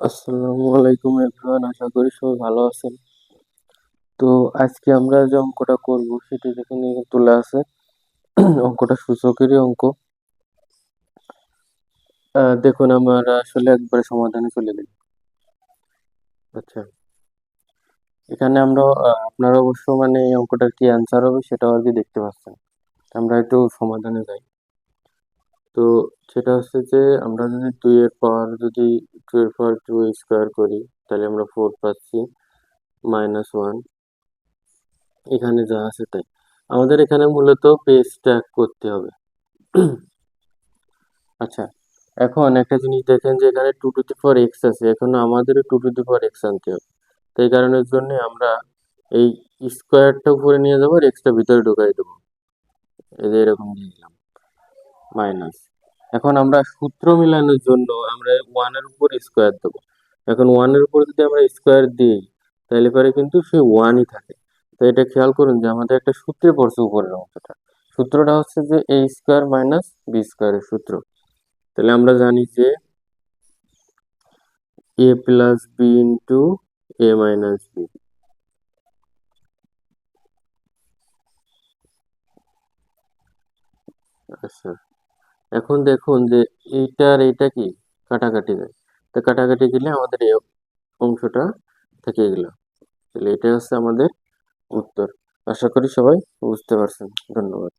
আসসালামু আলাইকুম এভরিওয়ান, আশা করি সবাই ভালো আছেন। তো আজকে আমরা যে অঙ্কটা করব সেটি যেখানে তোলা আছে অঙ্কটা সূচকেরই অঙ্ক। দেখুন আমরা আসলে একবারে সমাধানে চলে যাই। আচ্ছা, এখানে আমরা আপনারা অবশ্য মানে এই অঙ্কটার কি অ্যান্সার হবে সেটাও আর কি দেখতে পাচ্ছেন। আমরা একটু সমাধানে যাই। তো সেটা হচ্ছে যে আমরা যদি 2 স্কোয়ার করি তাহলে আমরা 4 পাচ্ছি, -1। এখানে যা আছে তাই। আমাদের এখানে মূলত বেস ট্যাগ করতে হবে। আচ্ছা, এখন একটা জিনিস দেখেন যে এখানে 2 to the power x আছে, এখন আমাদেরও 2 to the power x আনতে হবে। তো এই কারণের জন্য আমরা এই স্কোয়ারটা উপরে নিয়ে যাবো আর এক্সটা ভিতরে ঢুকাই দেবো। এই যে এরকম দিয়ে দিলাম, মাইনাস। এখন আমরা সূত্র মিলানোর জন্য আমরা ওয়ানের উপর স্কোয়ার দেবো। এখন ওয়ানের উপর যদি আমরা স্কোয়ার দিই তাহলে পরে কিন্তু সে ওয়ানই থাকে। তো এটা খেয়াল করুন যে আমাদের একটা সূত্রে পড়ছে উপরের অংশটা। সূত্রটা হচ্ছে যে এ স্কোয়ার মাইনাস বি স্কোয়ারের সূত্র। তাহলে আমরা জানি যে এ প্লাস বি ইন্টু এ মাইনাস বি। আচ্ছা, এখন দেখুন যে এইটা আর এইটা কি কাটাকাটি যায়। তো কাটাকাটি গেলে আমাদের এই অংশটা থেকে গেল। তাহলে এটা হচ্ছে আমাদের উত্তর। আশা করি সবাই বুঝতে পারছেন। ধন্যবাদ।